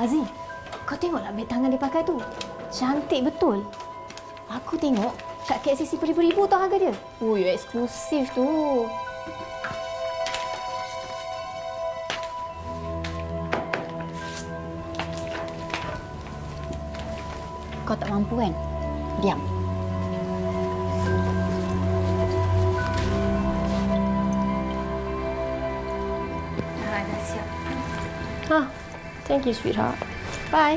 Aziz, kau tengoklah beg tangan dia pakai tu. Cantik betul. Aku tengok kat KCC beribu-ribu tau harga dia. Ui, eksklusif tu. Kau tak mampu kan? Diam. Dah siap. Thank you, sweetheart. Bye.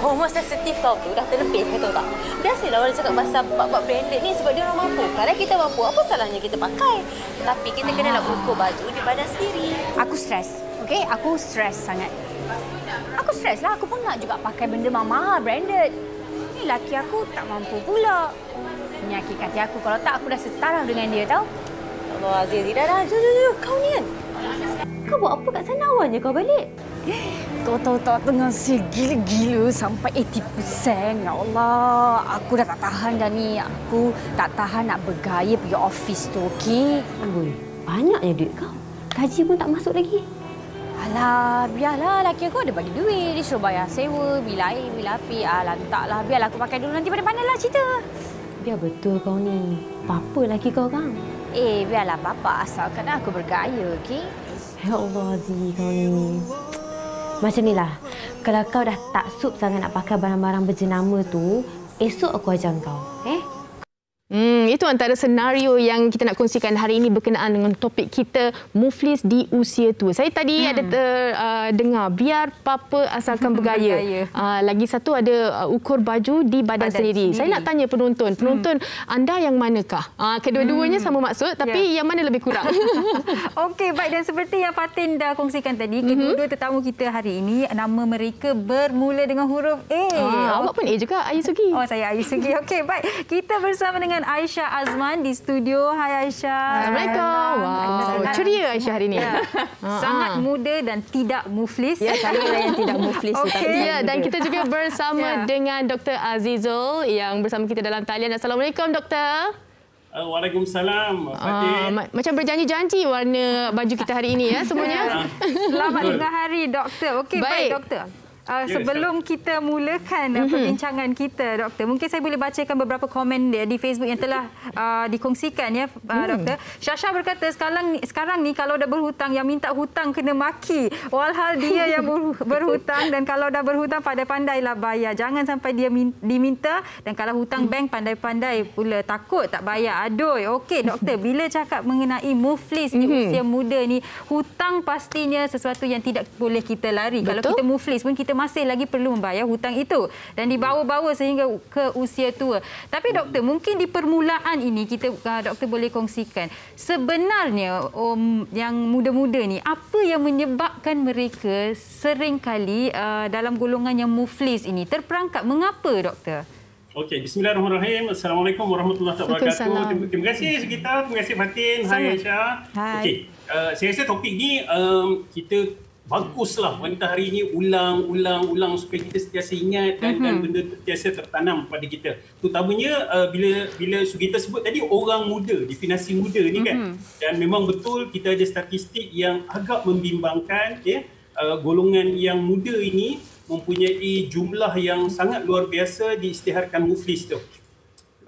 Hormon sensitif kau tu dah terlebih, kau tahu tak? Biasalah orang cakap pasal bab-bab branded ni sebab dia orang mampu. Kalau kita mampu, apa salahnya kita pakai? Tapi kita kena nak ukur baju di badan sendiri. Aku stres. Okey, aku stres sangat. Aku stres lah. Aku pun nak juga pakai benda mahal branded. Ni laki aku tak mampu pula. Menyakitkan hati aku. Kalau tak, aku dah setaraf dengan dia, tau. Allah Aziz, dah. Jom. Kau ni kan? Kau buat apa kat sana awalnya kau balik? Kau tahu tak, tengah gila-gila sampai 80%. Ya Allah, aku dah tak tahan dah ni. Aku tak tahan nak bergaya pergi office tu, okey? Ui, banyaknya duit kau. Gaji pun tak masuk lagi. Alah, biarlah laki aku ada bagi duit. Dia suruh bayar sewa, bil air, bil api. Alah, taklah. Biarlah aku pakai dulu, nanti pandai-pandai lah cerita. Biar betul kau ni. Apa laki kau kan? Biarlah bapa asalkan aku bergaya, okey? Ya Allah, Aziz, kau ni. Macam ni lah. Kalau kau dah tak sup sangat nak pakai barang-barang berjenama tu, esok aku ajar kau. Itu antara senario yang kita nak kongsikan hari ini berkenaan dengan topik kita, muflis di usia tua. Saya tadi ada dengar biar papa asalkan bergaya. Lagi satu ada ukur baju di badan sendiri. Saya nak tanya penonton anda yang manakah? Kedua-duanya sama maksud tapi yang mana lebih kurang? Okey, baik, dan seperti yang Fatin dah kongsikan tadi, kedua-dua tetamu kita hari ini nama mereka bermula dengan huruf A. Awak pun A juga, Ayu Sugi. Oh, saya Ayu Sugi. Okey, baik. Kita bersama dengan Aisyah Azman di studio. Hai Aisyah. Assalamualaikum. Wow, ceria Aisyah hari ini. Ya. Sangat muda dan tidak muflis. Ya, saya yang tidak muflis. Okey. Ya, dan kita juga bersama dengan Dr. Azizul yang bersama kita dalam talian. Assalamualaikum, Doktor. Waalaikumsalam, Fatin. Macam berjanji-janji warna baju kita hari ini ya semuanya. Selamat tengah hari, Doktor. Okey, baik Doktor. Sebelum kita mulakan perbincangan kita, Doktor, mungkin saya boleh bacakan beberapa komen di Facebook yang telah dikongsikan ya, Doktor. Syasha berkata sekarang ni kalau dah berhutang, yang minta hutang kena maki. Walhal dia yang berhutang, dan kalau dah berhutang pandai-pandailah bayar. Jangan sampai dia diminta, dan kalau hutang bank pandai-pandai pula, takut tak bayar. Aduh. Okey, Doktor, bila cakap mengenai muflis di usia muda ni, hutang pastinya sesuatu yang tidak boleh kita lari. Betul. Kalau kita muflis pun kita masih lagi perlu membayar hutang itu dan dibawa-bawa sehingga ke usia tua. Tapi Doktor, mungkin di permulaan ini kita Doktor boleh kongsikan sebenarnya yang muda-muda ni, apa yang menyebabkan mereka seringkali dalam golongan yang muflis ini terperangkap? Mengapa, Doktor? Okey, bismillahirrahmanirrahim. Assalamualaikum warahmatullahi wabarakatuh. Terima kasih Sugita, terima kasih Fatin. Hai Aisyah. Okey, saya rasa topik ni kita baguslah wanita hari ini ulang supaya kita sentiasa ingat dan benda sentiasa tertanam pada kita. Terutamanya bila Sugita sebut tadi orang muda, definisi muda ni kan. Dan memang betul kita ada statistik yang agak membimbangkan ya. Golongan yang muda ini mempunyai jumlah yang sangat luar biasa diisytiharkan muflis tu.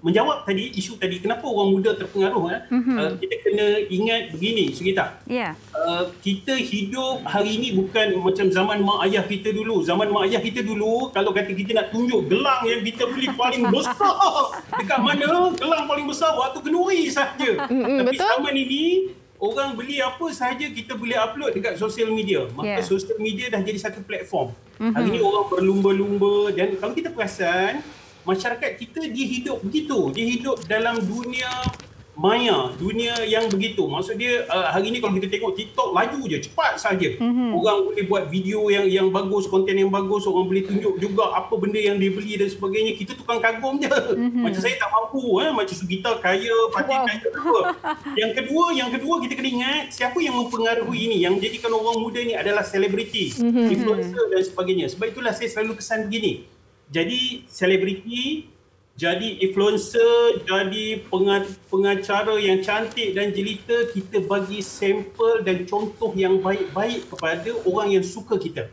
Menjawab tadi isu tadi kenapa orang muda terpengaruh, kita kena ingat begini Sugita. Ya. Kita hidup hari ini bukan macam zaman mak ayah kita dulu. Zaman mak ayah kita dulu, kalau kata kita nak tunjuk gelang yang kita beli paling besar, dekat mana gelang paling besar, waktu kenduri sahaja. Tapi betul? zaman ini orang beli apa sahaja kita boleh upload dekat sosial media. Maka sosial media dah jadi satu platform. Hari ini orang berlumba-lumba, dan kalau kita perasan masyarakat kita dia hidup begitu. Dia hidup dalam dunia maya, dunia yang begitu. Maksud dia hari ni kalau kita tengok TikTok laju je, cepat saja. Orang boleh buat video yang bagus, konten yang bagus, orang boleh tunjuk juga apa benda yang dia beli dan sebagainya. Kita tukang kagum je. Macam saya tak mampu, macam Sugita kaya, Fatin kaya. Yang kedua kita kena ingat siapa yang mempengaruhi ini. Yang jadikan orang muda ni adalah selebriti, influencer dan sebagainya. Sebab itulah saya selalu kesan begini. Jadi selebriti, jadi influencer, jadi pengacara yang cantik dan jelita, kita bagi sampel dan contoh yang baik-baik kepada orang yang suka kita.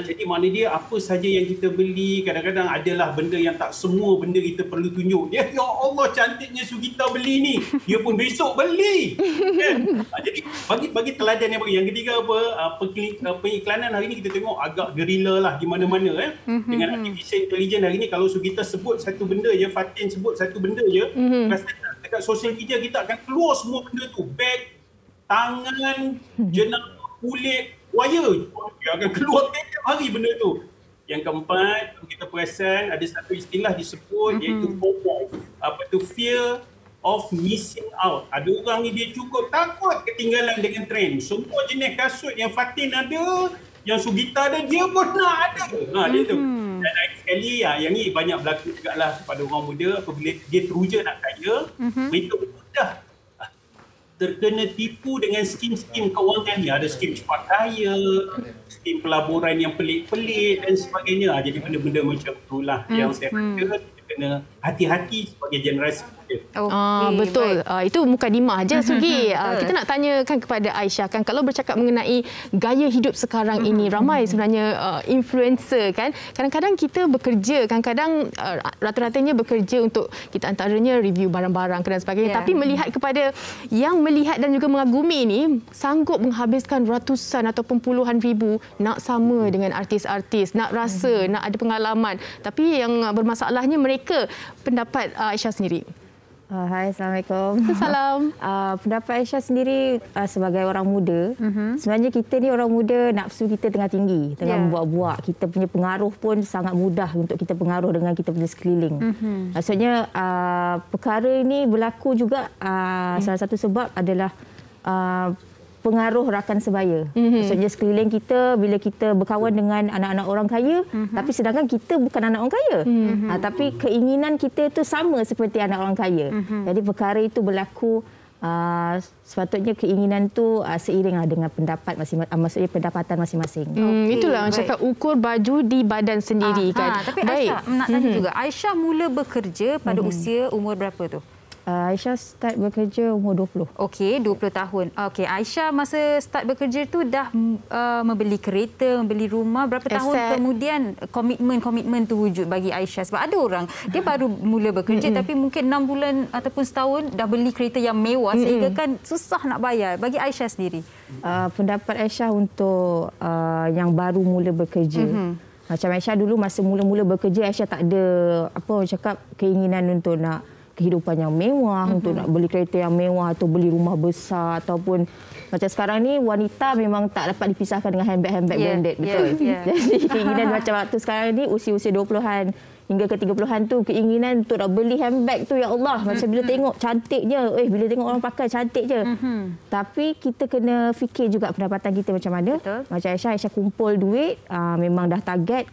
Jadi makna dia apa saja yang kita beli, kadang-kadang adalah benda yang tak semua benda kita perlu tunjuk. Ya Allah, cantiknya Sugita beli ni, dia pun besok beli. Jadi bagi teladan yang baik. Yang ketiga pengiklanan hari ni kita tengok agak gerila lah di mana-mana. Dengan artificial intelligence hari ni, kalau Sugita sebut satu benda je, Fatin sebut satu benda je, dekat sosial media kita akan keluar semua benda tu. Beg, tangan, jenama, kulit, wire. Dia akan keluar tiap hari benda tu. Yang keempat, kita perasan ada satu istilah disebut iaitu FOMO. Fear of missing out. Ada orang ni dia cukup takut ketinggalan dengan trend. Semua jenis kasut yang Fatin ada, yang Sugita ada, dia pun nak ada. Dia tu. Dan lain sekali, yang ni banyak berlaku juga lah kepada orang muda apabila dia teruja nak kaya, mereka mudah terkena tipu dengan skim-skim kewangan ni. Ada skim cepat kaya, skim pelaburan yang pelik-pelik dan sebagainya. Jadi benda-benda macam itulah yang saya rasa kita kena hati-hati sebagai generasi muda. Betul. Itu mukadimah je, Sugi. Kita nak tanyakan kepada Aisyah kan, kalau bercakap mengenai gaya hidup sekarang ini, ramai sebenarnya influencer kan. Kadang-kadang kita bekerja, kadang-kadang rata-ratanya bekerja untuk kita antaranya review barang-barang dan sebagainya. Tapi melihat kepada yang melihat dan juga mengagumi ini, sanggup menghabiskan ratusan ataupun puluhan ribu nak sama dengan artis-artis, nak rasa, nak ada pengalaman. Tapi yang bermasalahnya mereka, pendapat Aisyah sendiri. Hai, Assalamualaikum. Salam. Pendapat Aisyah sendiri sebagai orang muda, sebenarnya kita ni orang muda, nafsu kita tengah tinggi, tengah membuat-buat. Kita punya pengaruh pun sangat mudah untuk kita pengaruh dengan kita punya sekeliling. Maksudnya perkara ini berlaku juga, salah satu sebab adalah pengaruh rakan sebaya. Maksudnya sekeliling kita, bila kita berkawan dengan anak-anak orang kaya, tapi sedangkan kita bukan anak orang kaya. Tapi keinginan kita itu sama seperti anak orang kaya. Jadi perkara itu berlaku, sepatutnya keinginan itu seiring dengan pendapat masing-masing, maksudnya pendapatan masing-masing. Itulah orang cakap ukur baju di badan sendiri kan. Tapi Aisyah, nak tanya juga, Aisyah mula bekerja pada usia umur berapa tu? Aisyah start bekerja umur 20. Okey, 20 tahun. Okey, Aisyah masa start bekerja tu dah membeli kereta, membeli rumah. Berapa tahun kemudian komitmen tu wujud bagi Aisyah? Sebab ada orang, dia baru mula bekerja tapi mungkin 6 bulan ataupun setahun dah beli kereta yang mewah sehingga kan susah nak bayar. Bagi Aisyah sendiri? Pendapat Aisyah untuk yang baru mula bekerja. Macam Aisyah dulu masa mula-mula bekerja, Aisyah tak ada keinginan untuk nak kehidupan yang mewah, untuk nak beli kereta yang mewah atau beli rumah besar, ataupun macam sekarang ni wanita memang tak dapat dipisahkan dengan handbag branded, betul. Jadi keinginan macam waktu sekarang ni usia-usia 20-an hingga ke 30-an tu, keinginan untuk nak beli handbag tu, ya Allah, macam bila tengok cantik je, bila tengok orang pakai cantik je. Tapi kita kena fikir juga pendapatan kita macam mana. Macam Aisyah kumpul duit, memang dah target,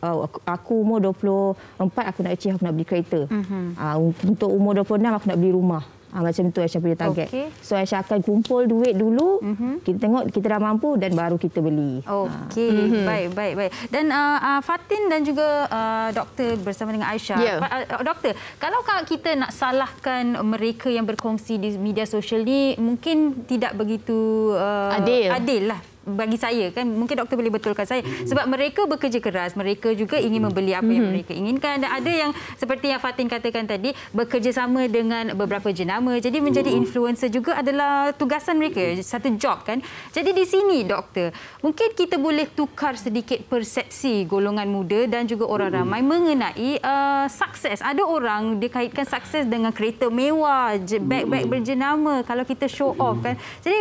aku umur 24 aku nak achieve, aku nak beli kereta. Untuk umur 26 aku nak beli rumah. Macam tu Aisyah punya target. So Aisyah akan kumpul duit dulu, kita tengok kita dah mampu dan baru kita beli. Baik. Dan Fatin dan juga doktor bersama dengan Aisyah. Doktor, kalau kita nak salahkan mereka yang berkongsi di media sosial ni, mungkin tidak begitu adil lah. Bagi saya kan, mungkin doktor boleh betulkan saya, sebab mereka bekerja keras, mereka juga ingin membeli apa yang mereka inginkan, dan ada yang seperti yang Fatin katakan tadi, bekerjasama dengan beberapa jenama, jadi menjadi influencer juga adalah tugasan mereka, satu job kan. Jadi di sini doktor, mungkin kita boleh tukar sedikit persepsi golongan muda dan juga orang ramai mengenai sukses. Ada orang dia kaitkan sukses dengan kereta mewah, beg-beg berjenama, kalau kita show off kan. Jadi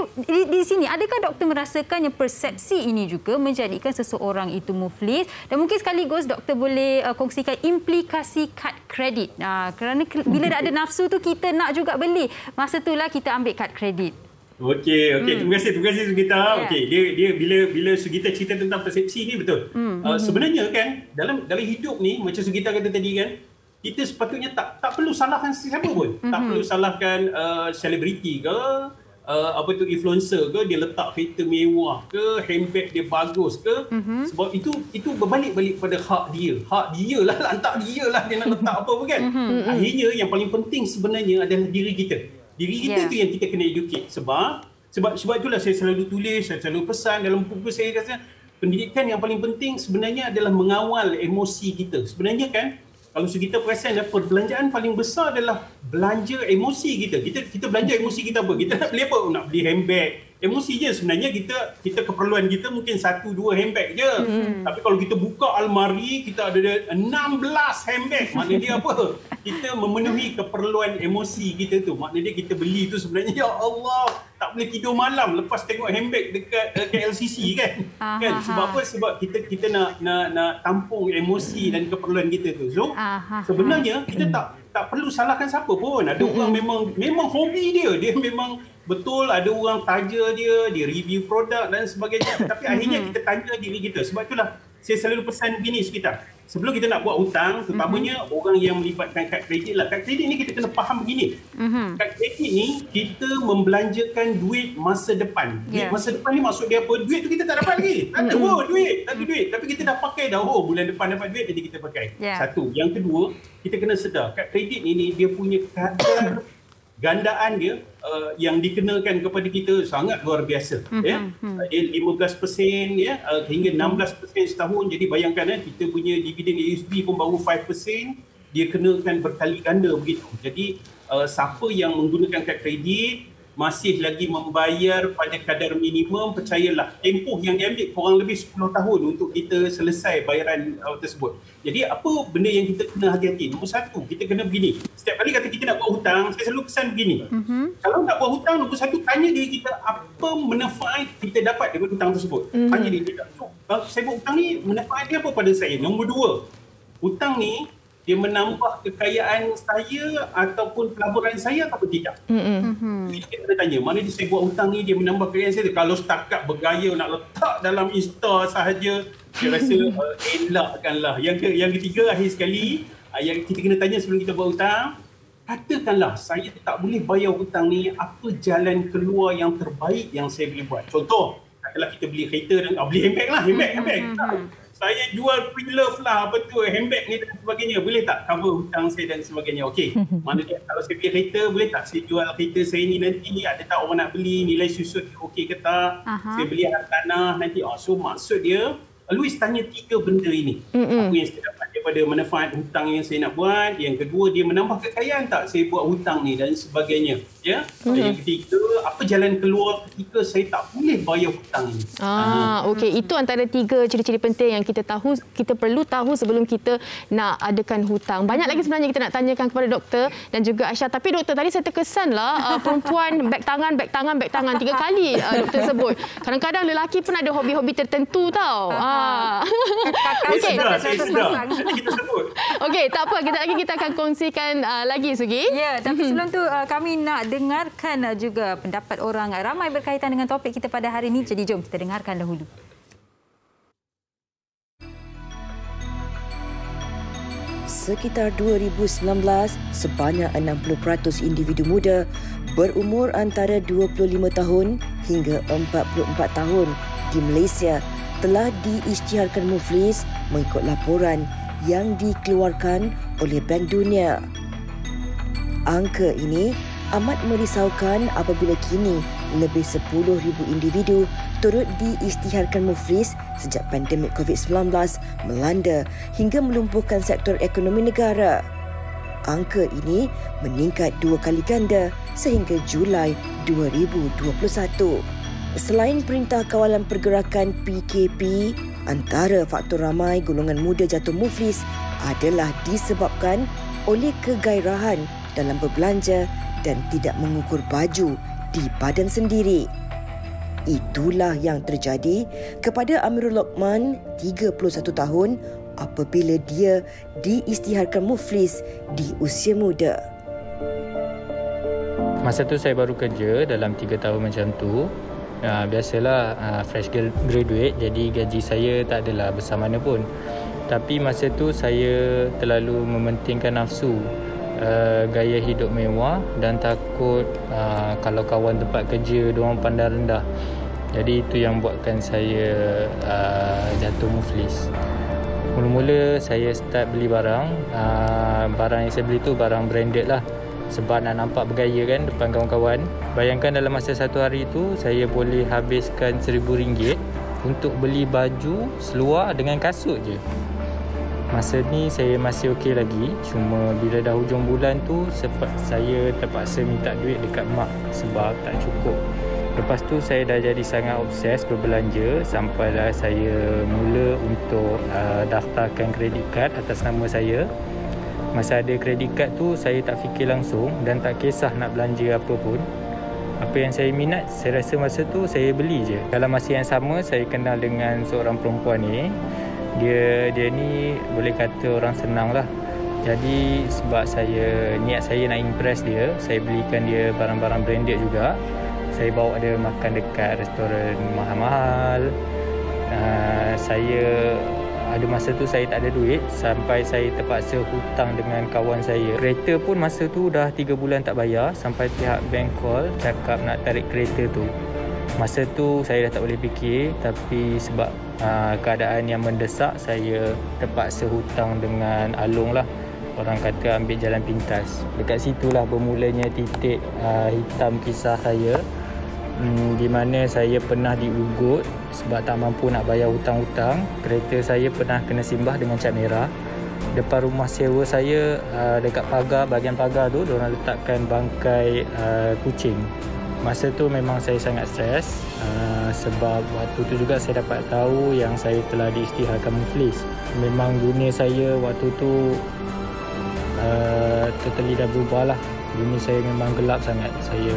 di sini adakah doktor merasakan sebenarnya persepsi ini juga menjadikan seseorang itu muflis. Dan mungkin sekaligus doktor boleh kongsikan implikasi kad kredit. Kerana bila dah ada nafsu tu kita nak juga beli. Masa itulah kita ambil kad kredit. Okey. Terima kasih Sugita. Okey, dia bila Sugita cerita tentang persepsi ni betul. Sebenarnya kan dalam hidup ni macam Sugita kata tadi kan, kita sepatutnya tak perlu salahkan sesiapa pun. Tak perlu salahkan selebriti ke, influencer ke, dia letak kereta mewah ke, handbag dia bagus ke. Sebab itu berbalik pada hak dia. Hak dia lah, lantak dia lah dia nak letak apa pun kan. Akhirnya yang paling penting sebenarnya adalah diri kita. Diri kita tu yang kita kena educate. Sebab itulah saya selalu tulis, saya selalu pesan dalam buku saya kata, pendidikan yang paling penting sebenarnya adalah mengawal emosi kita. Sebenarnya kan, kalau kita perasan, perbelanjaan paling besar adalah belanja emosi kita. Kita belanja emosi kita apa? Kita nak beli apa? Nak beli handbag. Emosi je sebenarnya kita keperluan kita mungkin 1-2 handbag je. Tapi kalau kita buka almari, kita ada 16 handbag. Maknanya dia apa? Kita memenuhi keperluan emosi kita tu. Maknanya kita beli tu sebenarnya, ya Allah, tak boleh tidur malam lepas tengok handbag dekat KLCC kan. Kan? Sebab apa? Sebab kita nak tampung emosi dan keperluan kita tu. So sebenarnya kita tak perlu salahkan siapa pun. Ada orang memang hobi dia memang betul, ada orang taja dia review produk dan sebagainya. Tapi akhirnya kita tanya diri kita. Sebab itulah saya selalu pesan begini sekitar. Sebelum kita nak buat hutang, terutamanya orang yang melibatkan kad kredit lah. Kad kredit ni kita kena faham begini. Kad kredit ni kita membelanjakan duit masa depan. Duit masa depan ni maksud dia apa? Duit tu kita tak dapat lagi. Tak ada duit. Tapi kita dah pakai dah. Bulan depan dapat duit, jadi kita pakai. Satu. Yang kedua, kita kena sedar. Kad kredit ni dia punya kadar gandaan dia yang dikenakan kepada kita sangat luar biasa. Dia 15% hingga 16% setahun. Jadi bayangkan kita punya dividen ASB pun baru 5%, dia kenakan berkali ganda begitu. Jadi siapa yang menggunakan kad kredit masih lagi membayar pada kadar minimum, percayalah tempoh yang diambil kurang lebih 10 tahun untuk kita selesai bayaran tersebut. Jadi apa benda yang kita kena hati-hati? Nombor satu, kita kena begini. Setiap kali kata kita nak buat hutang, saya selalu pesan begini. Kalau nak buat hutang, nombor satu, tanya diri kita apa manfaat kita dapat daripada hutang tersebut. Tanya diri kita, kalau saya buat hutang ni, manfaat dia apa pada saya? Nombor dua, hutang ni dia menambah kekayaan saya ataupun pelaburan saya atau tidak. Kita kena tanya, mana dia saya buat hutang ni dia menambah kekayaan saya. Kalau setakat bergaya nak letak dalam Insta sahaja, saya rasa elakkanlah. Yang ketiga, akhir sekali, yang kita kena tanya sebelum kita buat hutang, katakanlah saya tak boleh bayar hutang ni, apa jalan keluar yang terbaik yang saya boleh buat? Contoh, katakanlah kita beli kereta dan beli handbag lah, handbag. Saya jual pre-love lah, apa tu, handbag ni dan sebagainya. Boleh tak cover hutang saya dan sebagainya? Okey. Maknanya kalau saya beli kereta, boleh tak saya jual kereta saya ni nanti? Ada tak orang nak beli? Nilai susut okey ke tak? Saya beli harga tanah nanti. So maksud dia, always tanya 3 benda ini. Apa yang saya dapat daripada manfaat hutang yang saya nak buat. Yang kedua, dia menambah kekayaan tak saya buat hutang ni dan sebagainya. Ya. Yang ketiga, apa jalan keluar ketika saya tak boleh bayar hutang ni. Okey, itu antara 3 ciri-ciri penting yang kita perlu tahu sebelum kita nak adakan hutang. Banyak lagi sebenarnya kita nak tanyakan kepada doktor dan juga Aisyah. Tapi doktor, tadi saya terkesanlah perempuan beg tangan 3 kali doktor sebut. Kadang-kadang lelaki pun ada hobi-hobi tertentu tau. Okey. Okey, tak apa, kita akan kongsikan lagi Sugi. Ya, tapi sebelum tu kami nak dengarkan juga pendapat orang ramai berkaitan dengan topik kita pada hari ini. Jadi jom kita dengarkan dahulu. Sekitar 2019, sebanyak 60% individu muda berumur antara 25 tahun hingga 44 tahun di Malaysia telah diisytiharkan muflis mengikut laporan yang dikeluarkan oleh Bank Dunia. Angka ini amat merisaukan apabila kini lebih 10,000 individu turut diisytiharkan muflis sejak pandemik COVID-19 melanda hingga melumpuhkan sektor ekonomi negara. Angka ini meningkat 2 kali ganda sehingga Julai 2021. Selain Perintah Kawalan Pergerakan PKP, antara faktor ramai golongan muda jatuh muflis adalah disebabkan oleh kegairahan dalam berbelanja dan tidak mengukur baju di badan sendiri. Itulah yang terjadi kepada Amirul Lokman, 31 tahun, apabila dia diisytiharkan muflis di usia muda. Masa tu saya baru kerja dalam 3 tahun macam tu. Biasalah fresh graduate, jadi gaji saya tak adalah besar mana pun. Tapi masa tu saya terlalu mementingkan nafsu, gaya hidup mewah dan takut kalau kawan tempat kerja diorang pandang rendah. Jadi itu yang buatkan saya jatuh muflis. Mula-mula saya start beli barang. Barang yang saya beli tu barang branded lah, sebab nak nampak bergaya kan depan kawan-kawan. Bayangkan dalam masa satu hari tu saya boleh habiskan RM1,000 untuk beli baju, seluar dengan kasut je. Masa ni saya masih okey lagi, cuma bila dah hujung bulan tu saya terpaksa minta duit dekat mak sebab tak cukup. Lepas tu saya dah jadi sangat obses berbelanja sampailah saya mula untuk daftarkan kredit kad atas nama saya. Masa ada kredit kad tu saya tak fikir langsung dan tak kisah nak belanja apa pun. Apa yang saya minat, saya rasa masa tu saya beli je. Dalam masa yang sama saya kenal dengan seorang perempuan ni. Dia ni boleh kata orang senang lah. Jadi sebab niat saya nak impress dia, saya belikan dia barang-barang branded juga. Saya bawa dia makan dekat restoran mahal-mahal. Ada masa tu saya tak ada duit sampai saya terpaksa hutang dengan kawan saya. Kereta pun masa tu dah 3 bulan tak bayar sampai pihak bank call cakap nak tarik kereta tu. Masa tu saya dah tak boleh fikir, tapi sebab keadaan yang mendesak saya terpaksa hutang dengan Along lah. Orang kata ambil jalan pintas. Dekat situlah bermulanya titik hitam kisah saya. Di mana saya pernah diugut sebab tak mampu nak bayar hutang-hutang. Kereta saya pernah kena simbah dengan cat merah. Depan rumah sewa saya, dekat pagar, bahagian pagar tu, diorang letakkan bangkai kucing. Masa tu memang saya sangat stres sebab waktu tu juga saya dapat tahu yang saya telah diisytiharkan muflis. Memang dunia saya waktu tu totally dah berubah lah. Dunia saya memang gelap sangat. Saya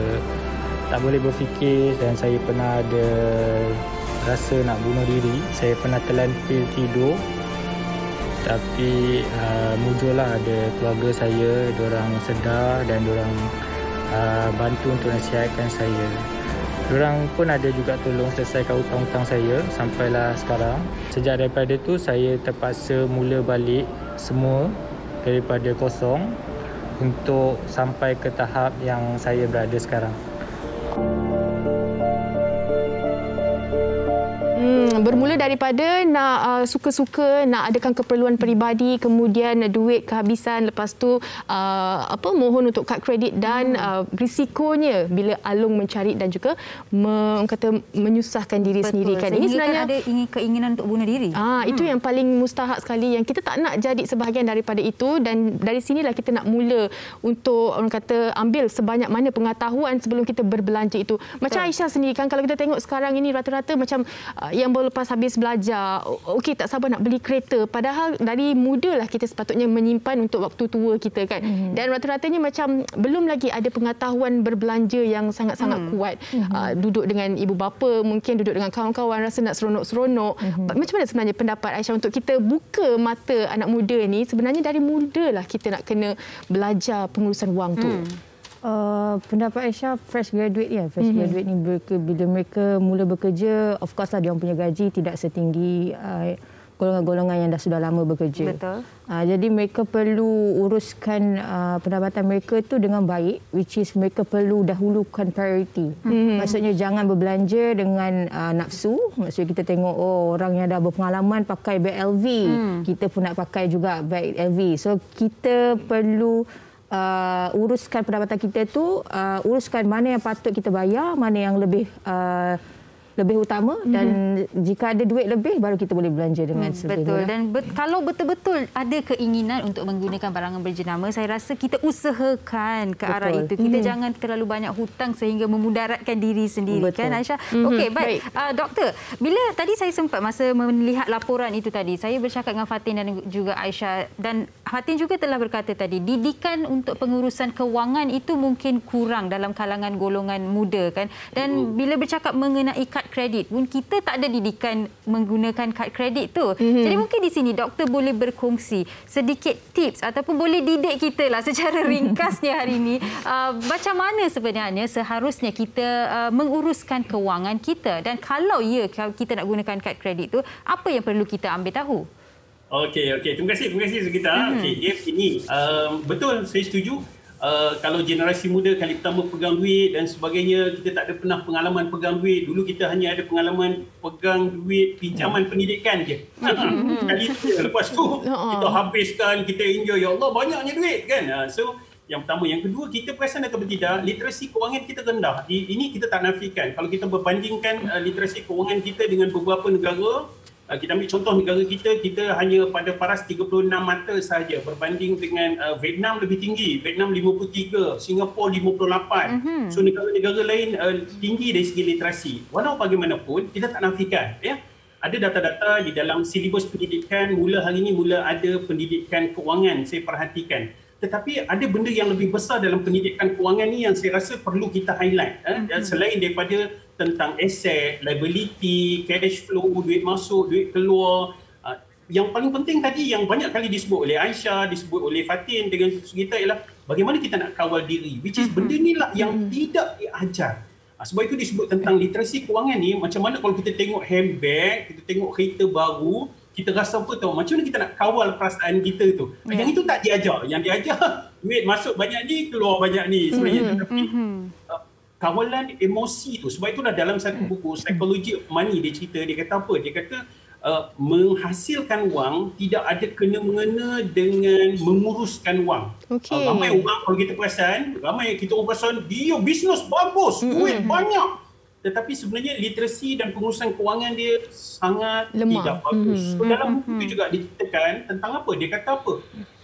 tak boleh berfikir dan saya pernah ada rasa nak bunuh diri. Saya pernah telan pil tidur. Tapi mujurlah ada keluarga saya, diorang sedar dan diorang bantu untuk nasihatkan saya. Diorang pun ada juga tolong selesaikan hutang-hutang saya sampailah sekarang. Sejak daripada tu saya terpaksa mula balik semua daripada kosong untuk sampai ke tahap yang saya berada sekarang. Bermula daripada nak suka-suka, nak adakan keperluan peribadi, kemudian duit kehabisan, lepas tu mohon untuk kad kredit dan risikonya bila Along mencari dan juga menyusahkan diri sendiri kan. Ini sebenarnya ada keinginan untuk bunuh diri. Itu yang paling mustahak sekali, yang kita tak nak jadi sebahagian daripada itu, dan dari sinilah kita nak mula untuk orang kata ambil sebanyak mana pengetahuan sebelum kita berbelanja itu. Macam Aisyah sendiri kan, kalau kita tengok sekarang ini rata-rata macam yang lepas habis belajar, okey tak sabar nak beli kereta, padahal dari mudalah kita sepatutnya menyimpan untuk waktu tua kita kan. Dan rata-ratanya macam belum lagi ada pengetahuan berbelanja yang sangat-sangat kuat. Duduk dengan ibu bapa, mungkin duduk dengan kawan-kawan rasa nak seronok-seronok. Macam mana sebenarnya pendapat Aisyah untuk kita buka mata anak muda ni, sebenarnya dari mudalah kita nak kena belajar pengurusan wang tu? Pendapat Aisyah, fresh graduate ya. Fresh graduate ni bila mereka mula bekerja, of course lah dia orang punya gaji tidak setinggi golongan-golongan yang dah sudah lama bekerja. Betul. Jadi mereka perlu uruskan pendapatan mereka tu dengan baik, which is mereka perlu dahulukan priority. Maksudnya jangan berbelanja dengan nafsu. Maksudnya kita tengok orang yang dah berpengalaman pakai beg LV, kita pun nak pakai juga beg LV. So kita perlu uruskan pendapatan kita tu, uruskan mana yang patut kita bayar, mana yang lebih utama, dan jika ada duit lebih baru kita boleh belanja dengan selebihnya. Betul. Dan kalau betul-betul ada keinginan untuk menggunakan barangan berjenama, saya rasa kita usahakan ke arah itu. Kita jangan terlalu banyak hutang sehingga memudaratkan diri sendiri. Betul. Kan Aisyah? Okey, baik. Doktor, bila tadi saya sempat masa melihat laporan itu tadi, saya bercakap dengan Fatin dan juga Aisyah, dan Fatin juga telah berkata tadi, didikan untuk pengurusan kewangan itu mungkin kurang dalam kalangan golongan muda kan. Dan bila bercakap mengenai kad kad kredit pun kita tak ada didikan menggunakan kad kredit tu. Jadi mungkin di sini doktor boleh berkongsi sedikit tips ataupun boleh didik kita lah secara ringkasnya hari ini macam mana sebenarnya seharusnya kita menguruskan kewangan kita, dan kalau kita nak gunakan kad kredit tu, apa yang perlu kita ambil tahu? Okey. Terima kasih Sugita. Okey, ini betul, saya setuju. Kalau generasi muda kali pertama pegang duit dan sebagainya, kita tak ada pernah pengalaman pegang duit. Dulu kita hanya ada pengalaman pegang duit pinjaman pendidikan je. Kali tu, lepas tu kita habiskan, kita enjoy. Ya Allah, banyaknya duit kan. So, yang pertama. Yang kedua, kita perasan atau tidak, literasi kewangan kita rendah. Ini kita tak nafikan. Kalau kita berbandingkan literasi kewangan kita dengan beberapa negara, kita ambil contoh negara kita hanya pada paras 36 mata sahaja berbanding dengan Vietnam lebih tinggi. Vietnam 53, Singapura 58. So negara-negara lain tinggi dari segi literasi. Walau bagaimanapun, kita tak nafikan. Ada data-data di dalam silibus pendidikan, mula hari ini mula ada pendidikan kewangan, saya perhatikan. Tetapi ada benda yang lebih besar dalam pendidikan kewangan ni yang saya rasa perlu kita highlight. Selain daripada tentang aset, liability, cash flow, duit masuk, duit keluar. Yang paling penting tadi yang banyak kali disebut oleh Aisyah, disebut oleh Fatin dengan Sugita ialah bagaimana kita nak kawal diri. Which is benda ni lah yang tidak diajar. Sebab itu disebut tentang literasi kewangan ni, macam mana kalau kita tengok handbag, kita tengok kereta baru, kita rasa apa tahu, macam mana kita nak kawal perasaan kita tu. Yang itu tak diajar. Yang diajar, duit masuk banyak ni, keluar banyak ni sebenarnya. Tetapi kawalan emosi tu, sebab itulah dalam satu buku Psychology of Money dia cerita, dia kata apa? Dia kata menghasilkan wang tidak ada kena-mengena dengan menguruskan wang. Ramai orang kalau kita perasan, dia bisnes bagus, duit banyak. Tetapi sebenarnya literasi dan pengurusan kewangan dia sangat lemah, tidak bagus. Dalam buku itu juga diceritakan tentang apa? Dia kata apa?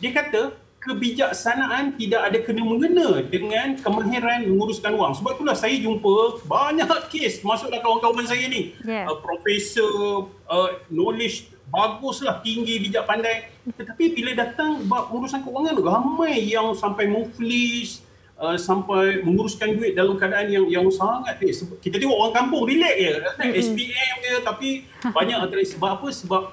Dia kata kebijaksanaan tidak ada kena-mengena dengan kemahiran menguruskan wang. Sebab itulah saya jumpa banyak kes, masuklah kawan-kawan saya ni. Profesor, knowledge baguslah, tinggi, bijak pandai. Tetapi bila datang bab urusan kewangan, ramai yang sampai muflis, sampai menguruskan duit dalam keadaan yang sangat kita tengok orang kampung relax je, SPM dia, tapi banyak sebab apa? Sebab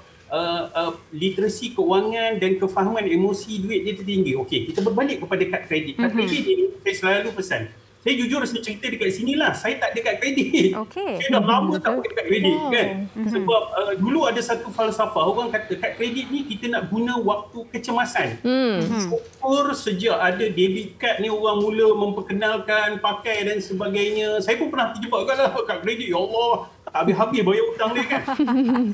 literasi kewangan dan kefahaman emosi duit dia tertinggi. Okey, kita berbalik kepada kad kredit. Kad kredit ni saya selalu pesan. Saya jujur saya cerita dekat sinilah, saya tak ada kad kredit. Saya dah lama tak pakai kad kredit kan. Sebab dulu ada satu falsafah, orang kata kad kredit ni kita nak guna waktu kecemasan. Syukur sejak ada debit card ni orang mula memperkenalkan, pakai dan sebagainya. Saya pun pernah terjebak kan kad kredit. Ya Allah, tak habis-habis bayar hutang dia kan.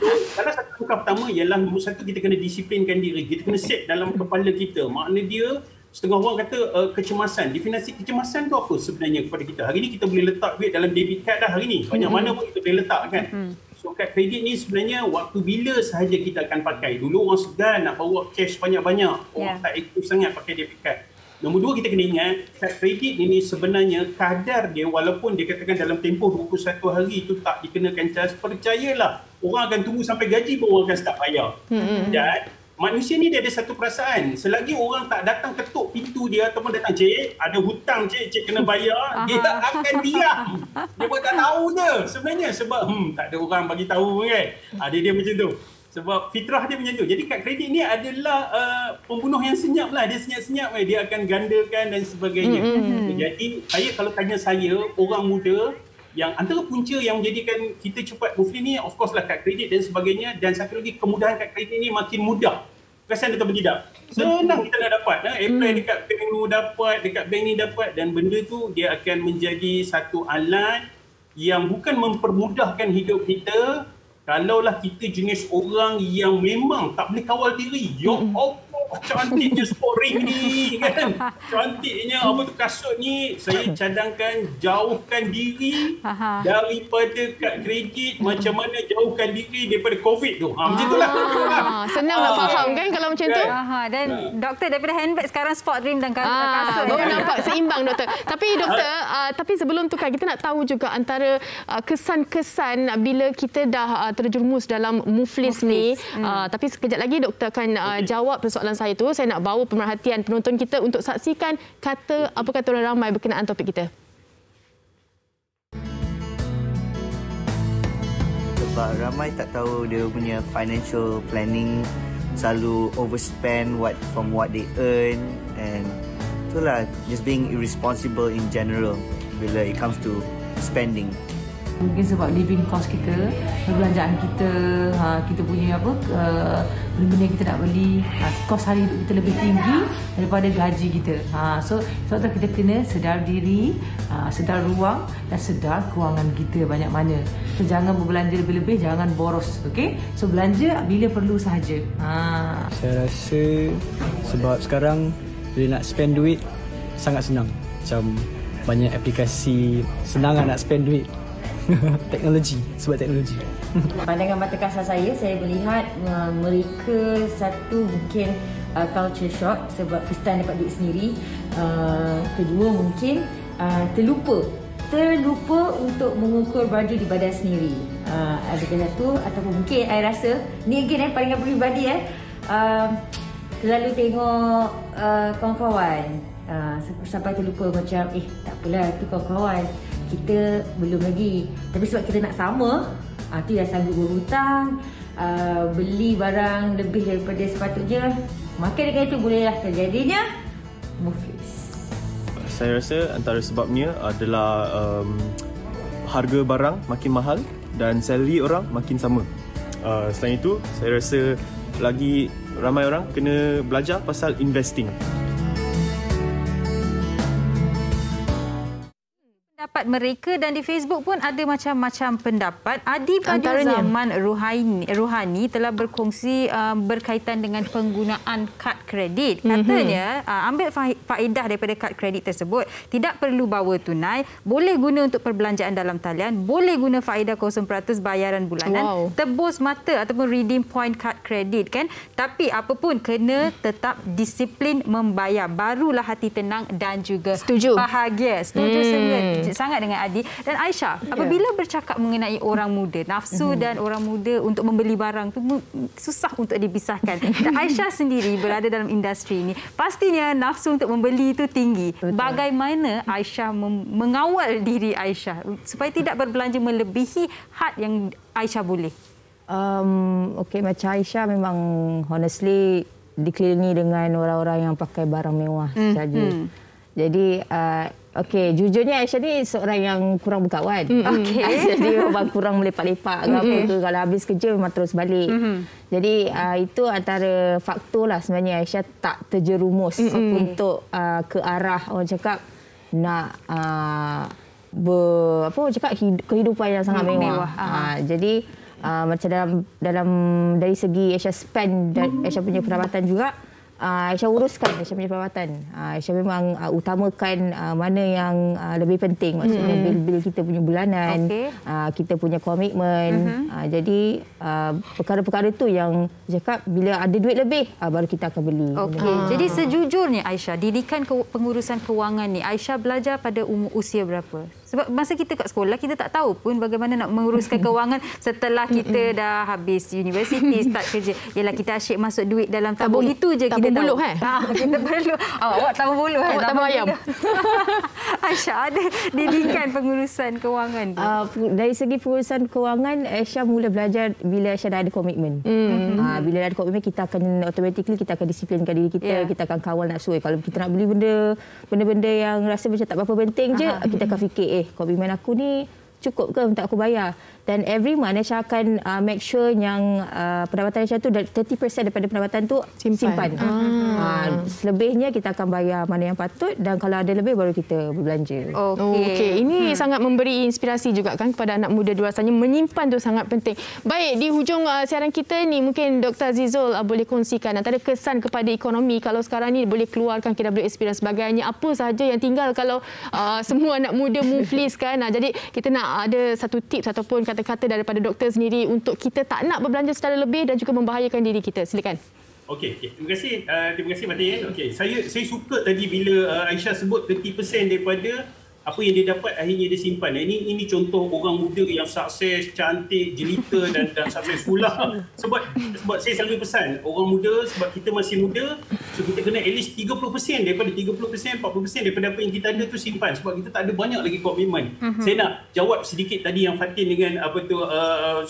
So, salah satu langkah pertama ialah nombor satu, kita kena disiplinkan diri. Kita kena set dalam kepala kita. Makna dia, setengah orang kata kecemasan. Definisi kecemasan tu apa sebenarnya kepada kita? Hari ni kita boleh letak duit dalam debit card dah hari ni. Banyak mana pun kita boleh letak kan. So kad kredit ni sebenarnya waktu bila sahaja kita akan pakai. Dulu orang segan nak bawa cash banyak-banyak. Orang tak aktif sangat pakai debit card. Nombor dua, kita kena ingat kad kredit ini sebenarnya kadar dia, walaupun dia katakan dalam tempoh 21 hari itu tak dikenakan cas, percayalah orang akan tunggu sampai gaji pun orang akan start bayar. Dan manusia ni dia ada satu perasaan, selagi orang tak datang ketuk pintu dia ataupun datang, cik ada hutang cik kena bayar, dia akan diam. Dia pun tak tahu je sebenarnya, sebab tak ada orang bagi tahu kan. Dia macam tu. Sebab fitrah dia macam tu. Jadi kad kredit ni adalah pembunuh yang senyap lah. Dia senyap-senyap, dia akan gandakan dan sebagainya. Jadi kalau tanya saya, orang muda, yang antara punca yang menjadikan kita cepat muflis ni, of course lah kad kredit dan sebagainya. Dan satu lagi, kemudahan kad kredit ni makin mudah. Perasan atau tidak? Senang kita nak dapat. Apply dekat bank ni dapat, dekat bank ni dapat. Dan benda tu dia akan menjadi satu alat yang bukan mempermudahkan hidup kita. Kalaulah kita jenis orang yang memang tak boleh kawal diri. Ya Allah, cantiknya scoring ni kan. Cantiknya apa tu kasut ni. Saya cadangkan jauhkan diri daripada kad kredit. Macam mana jauhkan diri daripada COVID tu. Macam itulah. Senang nak faham kan kalau macam tu. Dan doktor daripada handbag sekarang sport rim dan kasut. Baru nampak seimbang doktor. Tapi doktor, tapi sebelum tu kan kita nak tahu juga antara kesan-kesan bila kita dah terjerumus dalam muflis ni. Tapi sekejap lagi doktor akan jawab persoalan saya tu. Saya nak bawa pemerhatian penonton kita untuk saksikan apa kata orang ramai berkenaan topik kita. sebab ramai tak tahu dia punya financial planning, selalu overspend from what they earn, and itulah just being irresponsible in general bila it comes to spending. Mungkin sebab living cost kita, perbelanjaan kita, kita punya benda-benda yang kita nak beli, kos hari hidup kita lebih tinggi daripada gaji kita. So sebab tu kita kena sedar diri, sedar ruang dan sedar kewangan kita banyak mana. So jangan berbelanja lebih-lebih, jangan boros, okey? So belanja bila perlu sahaja. Saya rasa sebab sekarang bila nak spend duit sangat senang. Macam banyak aplikasi, senang nak spend duit. Teknologi, sebab teknologi. Pandangan mata kasar saya melihat mereka satu mungkin culture shock sebab first time dapat duit sendiri. Kedua mungkin terlupa untuk mengukur baju di badan sendiri. Adakah satu ataupun mungkin saya rasa ni again pandangan peribadi terlalu tengok kawan-kawan sampai terlupa macam tak apalah tu kawan-kawan, kita belum lagi. Tapi sebab kita nak sama, tu dah sanggup berhutang, beli barang lebih daripada sepatutnya, maka dengan itu bolehlah terjadinya muflis. Saya rasa antara sebabnya adalah harga barang makin mahal dan salary orang makin sama. Selain itu, saya rasa lagi ramai orang kena belajar pasal investing. Pendapat mereka, dan di Facebook pun ada macam-macam pendapat. Adi pada zaman Ruhani telah berkongsi berkaitan dengan penggunaan kad kredit. Katanya ambil faedah daripada kad kredit tersebut. Tidak perlu bawa tunai, boleh guna untuk perbelanjaan dalam talian, boleh guna faedah 0% bayaran bulanan, tebus mata ataupun redeem point kad kredit kan. Tapi apa pun kena tetap disiplin membayar, barulah hati tenang dan juga bahagia. Setuju sangat dengan Adi. Dan Aisyah, apabila bercakap mengenai orang muda, nafsu dan orang muda untuk membeli barang tu susah untuk dipisahkan. Dan Aisyah sendiri berada dalam industri ini, pastinya nafsu untuk membeli itu tinggi. Bagaimana Aisyah mengawal diri Aisyah supaya tidak berbelanja melebihi had yang Aisyah boleh? Okey, macam Aisyah memang honestly dikelilingi dengan orang-orang yang pakai barang mewah saja. Jadi okey, jujurnya Aisyah ni seorang yang kurang berkawan. Jadi orang kurang melepak-lepak ke apa ke, kalau habis kerja memang terus balik. Jadi itu antara faktor lah sebenarnya Aisyah tak terjerumus untuk ke arah orang cakap nak kehidupan yang sangat mewah. Jadi macam dalam dari segi Aisyah spend dan Aisyah punya pendapatan juga, Aisyah uruskan Aisyah punya perawatan. Aisyah memang utamakan mana yang lebih penting. Maksudnya bil-bil kita punya bulanan, kita punya komitmen. Jadi perkara-perkara itu yang cakap bila ada duit lebih baru kita akan beli. Jadi sejujurnya Aisyah, didikan pengurusan kewangan ni Aisyah belajar pada usia berapa? Sebab masa kita kat sekolah, kita tak tahu pun bagaimana nak menguruskan kewangan setelah kita dah habis universiti, start kerja. Yalah, kita asyik masuk duit dalam tabung. Itu je kita tahu. Kita perlu. Awak tabung buluh. Awak tabung ayam. Aisyah, ada didikan pengurusan kewangan tu? Dari segi pengurusan kewangan, Aisyah mula belajar bila Aisyah dah ada komitmen. Bila dah ada komitmen, kita akan automatically kita akan disiplinkan diri kita. Kita akan kawal nafsu. Kalau kita nak beli benda-benda yang rasa macam tak berapa penting je, kita akan fikir, komitmen aku ni cukup ke untuk aku bayar. Dan every month Aisyah akan make sure yang pendapatan Aisyah tu 30% daripada pendapatan tu simpan. Selebihnya kita akan bayar mana yang patut, dan kalau ada lebih baru kita berbelanja. Okey. Ini sangat memberi inspirasi juga kan kepada anak muda di luar sana. Menyimpan tu sangat penting. Baik, di hujung siaran kita ni mungkin Dr. Azizul boleh kongsikan antara kesan kepada ekonomi kalau sekarang ni boleh keluarkan KWSP dan sebagainya. Apa sahaja yang tinggal kalau semua anak muda muflis kan. Jadi kita nak ada satu tips ataupun kata-kata daripada doktor sendiri untuk kita tak nak berbelanja secara lebih dan juga membahayakan diri kita. Silakan. Okey, terima kasih Fatin. Okey, saya suka tadi bila Aisyah sebut 30% daripada apa yang dia dapat akhirnya dia simpan. Ini contoh orang muda yang sukses, cantik, jelita dan successful lah. Sebab saya selalu pesan orang muda, sebab kita masih muda, so kita kena at least 30% daripada 30%, 40% daripada apa yang kita ada tu simpan, sebab kita tak ada banyak lagi komitmen. Saya nak jawab sedikit tadi yang Fatin dengan apa tu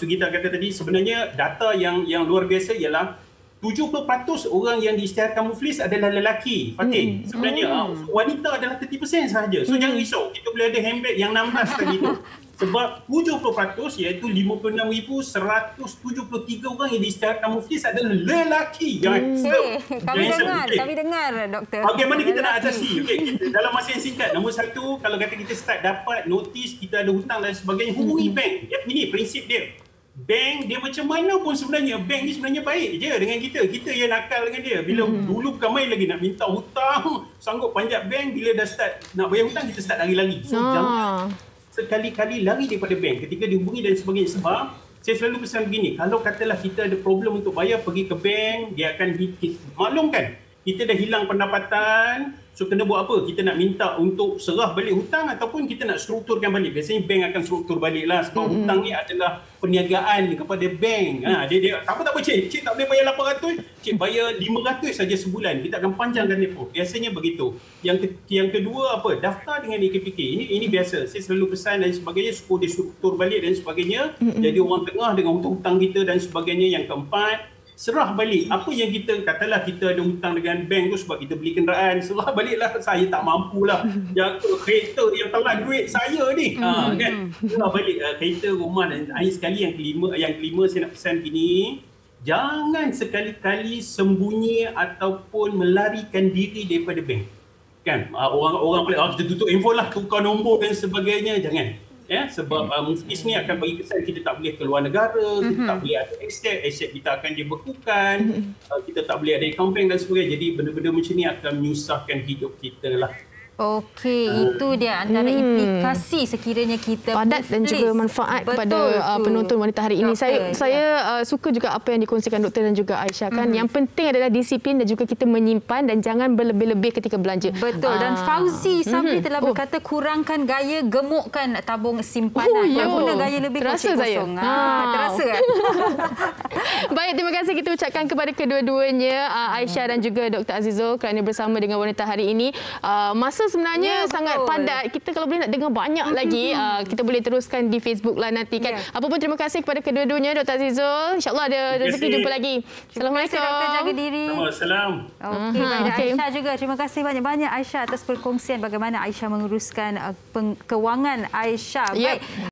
Sugita kata tadi. Sebenarnya data yang luar biasa ialah 70% orang yang diisytiharkan muflis adalah lelaki, Fatin. Sebenarnya wanita adalah 30% sahaja. So jangan risau, kita boleh ada handbag yang 16 tadi tu. Sebab 70% iaitu 56,173 orang yang diisytiharkan muflis adalah lelaki. Kami dengar doktor. Bagaimana kita nak atasi? Okay, dalam masa yang singkat, nombor satu, kalau kata kita start dapat notis kita ada hutang dan sebagainya, hubungi bank. Ini prinsip dia. Bank dia macam mana pun sebenarnya, bank ni sebenarnya baik je dengan kita. Kita yang nakal dengan dia. Bila dulu bukan main lagi nak minta hutang, sanggup panjat bank, bila dah start nak bayar hutang, kita start lari-lari. So jangan sekali-kali lari daripada bank ketika dihubungi dan sebagainya. Sebab saya selalu pesan begini, kalau katalah kita ada problem untuk bayar, pergi ke bank, dia akan maklumkan kita dah hilang pendapatan. So kena buat apa? Kita nak minta untuk serah balik hutang ataupun kita nak strukturkan balik. Biasanya bank akan struktur balik lah, sebab hutang ni adalah perniagaan kepada bank. Dia tak apa cik tak boleh bayar 800, cik bayar 500 saja sebulan, kita akan panjangkan depo. Biasanya begitu. Yang kedua apa? Daftar dengan EKPK. Ini biasa. Saya selalu pesan dan sebagainya, supaya dia struktur balik dan sebagainya. Jadi orang tengah dengan hutang kita dan sebagainya. Yang keempat, serah balik apa yang kita katalah kita ada hutang dengan bank tu sebab kita beli kenderaan, serah baliklah, saya tak mampulah yang kereta yang telan duit saya ni kan, serah balik kereta, rumah. Dan akhir sekali yang kelima saya nak pesan gini, jangan sekali-kali sembunyi ataupun melarikan diri daripada bank kan. Orang kita tutup handphone lah, tukar nombor dan sebagainya, jangan. Sebab muflis ni akan bagi kesan kita tak boleh keluar negara, kita tak boleh ada aset kita akan dibekukan, kita tak boleh ada account bank dan sebagainya. Jadi benda-benda macam ni akan menyusahkan hidup kita lah. Okey, itu dia antara implikasi sekiranya kita padat dan juga manfaat kepada penonton wanita hari ini. Saya suka juga apa yang dikongsikan doktor dan juga Aisyah kan. Yang penting adalah disiplin dan juga kita menyimpan dan jangan berlebih-lebih ketika belanja. Betul. Dan Fauzi Sabri telah berkata kurangkan gaya, gemukkan tabung simpanan. Kalau guna gaya lebih terasa saya. Terasa kan? Baik, terima kasih kita ucapkan kepada kedua-duanya, Aisyah dan juga Dr. Azizul, kerana bersama dengan wanita hari ini. Masa sebenarnya sangat padat. Kita kalau boleh nak dengar banyak lagi, kita boleh teruskan di Facebook lah nanti kan. Apa pun terima kasih kepada kedua-duanya, Dr. Azizul. InsyaAllah ada rezeki jumpa lagi. Assalamualaikum. Terima kasih doktor, jaga diri. Assalam. Okey, Aisyah juga. Terima kasih banyak-banyak Aisyah atas perkongsian bagaimana Aisyah menguruskan kewangan Aisyah. Baik.